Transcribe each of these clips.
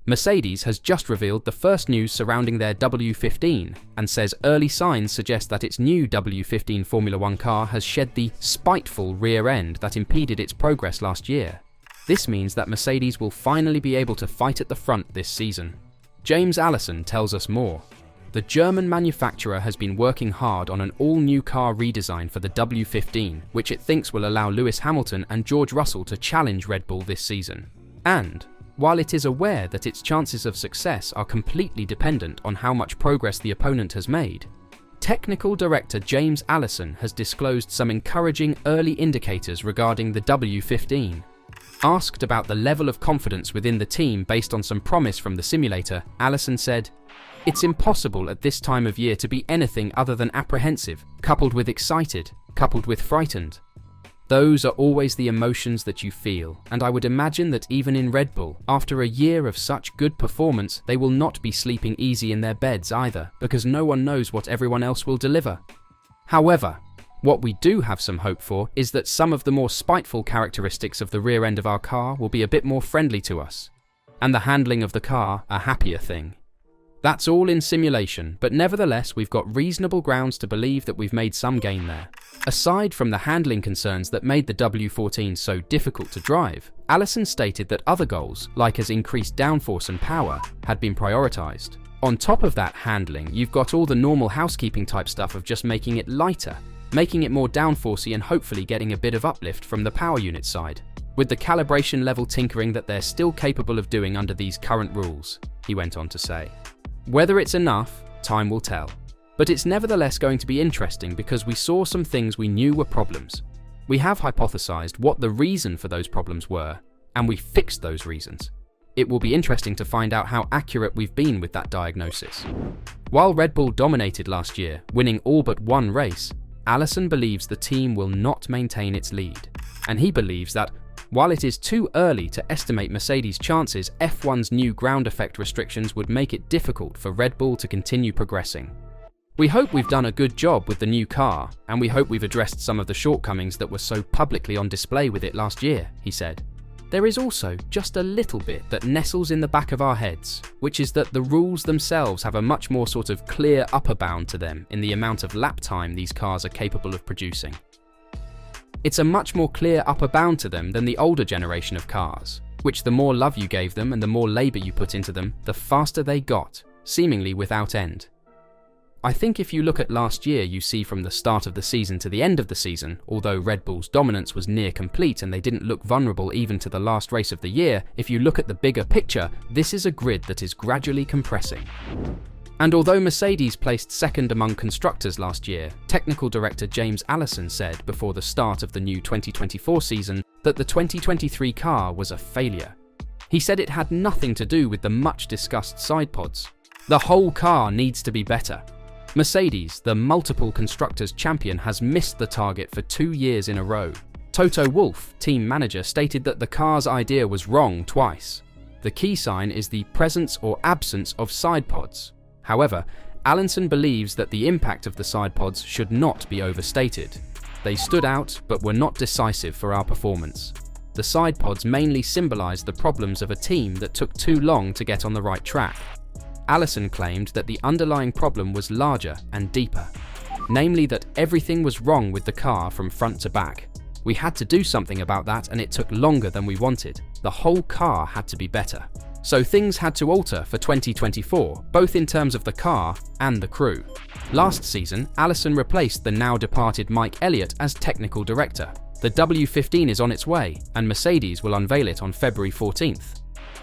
Mercedes has just revealed the first news surrounding their W15 and says early signs suggest that its new W15 Formula 1 car has shed the spiteful rear end that impeded its progress last year. This means that Mercedes will finally be able to fight at the front this season. James Allison tells us more. The German manufacturer has been working hard on an all-new car redesign for the W15, which it thinks will allow Lewis Hamilton and George Russell to challenge Red Bull this season. And while it is aware that its chances of success are completely dependent on how much progress the opponent has made, Technical Director James Allison has disclosed some encouraging early indicators regarding the W15. Asked about the level of confidence within the team based on some promise from the simulator, Allison said, "It's impossible at this time of year to be anything other than apprehensive, coupled with excited, coupled with frightened. Those are always the emotions that you feel, and I would imagine that even in Red Bull, after a year of such good performance, they will not be sleeping easy in their beds either, because no one knows what everyone else will deliver. However, what we do have some hope for is that some of the more spiteful characteristics of the rear end of our car will be a bit more friendly to us, and the handling of the car a happier thing. That's all in simulation, but nevertheless we've got reasonable grounds to believe that we've made some gain there." Aside from the handling concerns that made the W14 so difficult to drive, Allison stated that other goals, like as increased downforce and power, had been prioritized. On top of that handling, you've got all the normal housekeeping type stuff of just making it lighter, making it more downforcey and hopefully getting a bit of uplift from the power unit side, with the calibration level tinkering that they're still capable of doing under these current rules, he went on to say. Whether it's enough, time will tell. But it's nevertheless going to be interesting because we saw some things we knew were problems. We have hypothesized what the reason for those problems were, and we fixed those reasons. It will be interesting to find out how accurate we've been with that diagnosis. While Red Bull dominated last year, winning all but one race, Allison believes the team will not maintain its lead. And he believes that, while it is too early to estimate Mercedes' chances, F1's new ground effect restrictions would make it difficult for Red Bull to continue progressing. "We hope we've done a good job with the new car, and we hope we've addressed some of the shortcomings that were so publicly on display with it last year," he said. "There is also just a little bit that nestles in the back of our heads, which is that the rules themselves have a much more sort of clear upper bound to them in the amount of lap time these cars are capable of producing. It's a much more clear upper bound to them than the older generation of cars, which the more love you gave them and the more labour you put into them, the faster they got, seemingly without end. I think if you look at last year, you see from the start of the season to the end of the season, although Red Bull's dominance was near complete and they didn't look vulnerable even to the last race of the year, if you look at the bigger picture, this is a grid that is gradually compressing. And although Mercedes placed second among constructors last year, Technical Director James Allison said before the start of the new 2024 season that the 2023 car was a failure. He said it had nothing to do with the much discussed side pods. The whole car needs to be better. Mercedes, the multiple constructors champion, has missed the target for 2 years in a row. Toto Wolff, team manager, stated that the car's idea was wrong twice. The key sign is the presence or absence of side pods. However, Allison believes that the impact of the side pods should not be overstated. They stood out but were not decisive for our performance. The side pods mainly symbolise the problems of a team that took too long to get on the right track. Allison claimed that the underlying problem was larger and deeper, namely that everything was wrong with the car from front to back. We had to do something about that and it took longer than we wanted. The whole car had to be better. So things had to alter for 2024, both in terms of the car and the crew. Last season, Allison replaced the now departed Mike Elliott as technical director. The W15 is on its way, and Mercedes will unveil it on February 14th.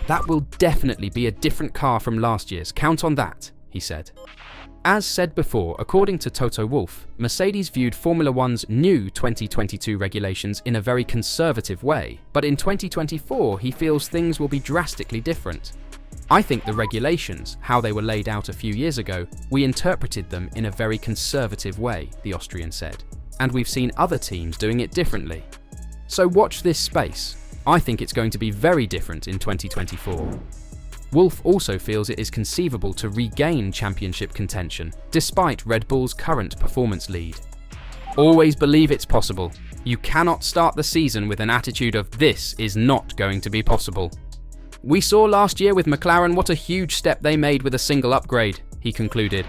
That will definitely be a different car from last year's, count on that, he said. As said before, according to Toto Wolff, Mercedes viewed Formula One's new 2022 regulations in a very conservative way, but in 2024 he feels things will be drastically different. "I think the regulations, how they were laid out a few years ago, we interpreted them in a very conservative way," the Austrian said, "and we've seen other teams doing it differently. So watch this space. I think it's going to be very different in 2024. Wolff also feels it is conceivable to regain championship contention, despite Red Bull's current performance lead. "Always believe it's possible. You cannot start the season with an attitude of 'this is not going to be possible.' "We saw last year with McLaren what a huge step they made with a single upgrade," he concluded.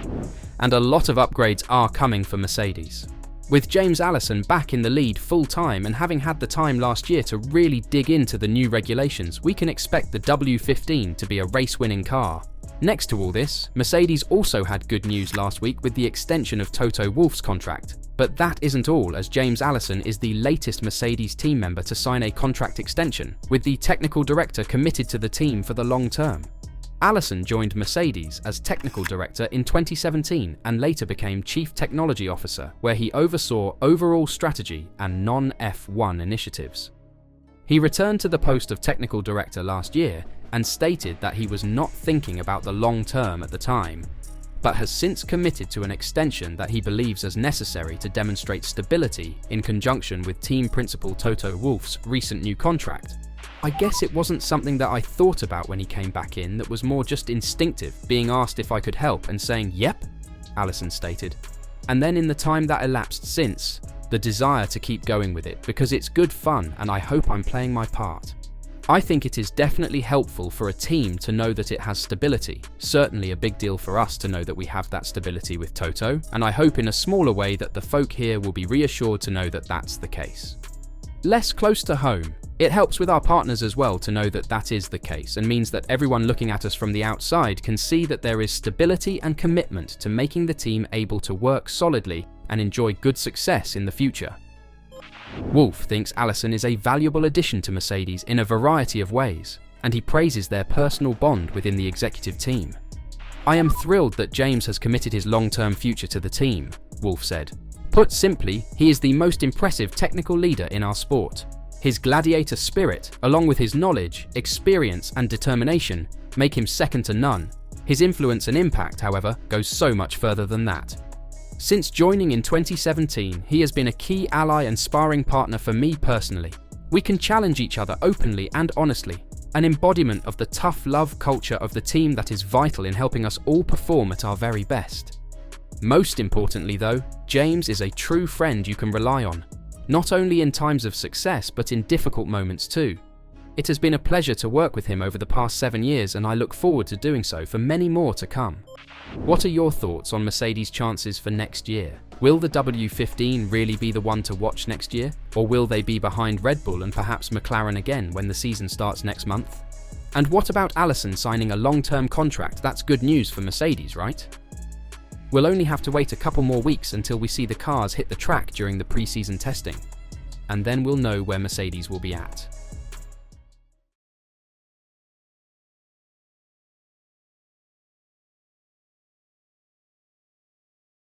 And a lot of upgrades are coming for Mercedes. With James Allison back in the lead full-time and having had the time last year to really dig into the new regulations, we can expect the W15 to be a race-winning car. Next to all this, Mercedes also had good news last week with the extension of Toto Wolff's contract. But that isn't all, as James Allison is the latest Mercedes team member to sign a contract extension, with the technical director committed to the team for the long term. Allison joined Mercedes as technical director in 2017 and later became chief technology officer, where he oversaw overall strategy and non-F1 initiatives. He returned to the post of technical director last year and stated that he was not thinking about the long term at the time, but has since committed to an extension that he believes is necessary to demonstrate stability in conjunction with team principal Toto Wolff's recent new contract. "I guess it wasn't something that I thought about when he came back in, that was more just instinctive, being asked if I could help and saying yep," Allison stated. And then in the time that elapsed since, the desire to keep going with it because it's good fun and I hope I'm playing my part. "I think it is definitely helpful for a team to know that it has stability. Certainly a big deal for us to know that we have that stability with Toto, and I hope in a smaller way that the folk here will be reassured to know that that's the case." Less close to home, it helps with our partners as well to know that that is the case, and means that everyone looking at us from the outside can see that there is stability and commitment to making the team able to work solidly and enjoy good success in the future. Wolff thinks Allison is a valuable addition to Mercedes in a variety of ways, and he praises their personal bond within the executive team. "I am thrilled that James has committed his long-term future to the team," Wolff said. "Put simply, he is the most impressive technical leader in our sport. His gladiator spirit, along with his knowledge, experience and determination, make him second to none. His influence and impact, however, goes so much further than that. Since joining in 2017, he has been a key ally and sparring partner for me personally. We can challenge each other openly and honestly, an embodiment of the tough love culture of the team that is vital in helping us all perform at our very best. Most importantly though, James is a true friend you can rely on, not only in times of success but in difficult moments too. It has been a pleasure to work with him over the past 7 years, and I look forward to doing so for many more to come." What are your thoughts on Mercedes' chances for next year? Will the W15 really be the one to watch next year? Or will they be behind Red Bull and perhaps McLaren again when the season starts next month? And what about Allison signing a long-term contract? That's good news for Mercedes, right? We'll only have to wait a couple more weeks until we see the cars hit the track during the pre-season testing, and then we'll know where Mercedes will be at.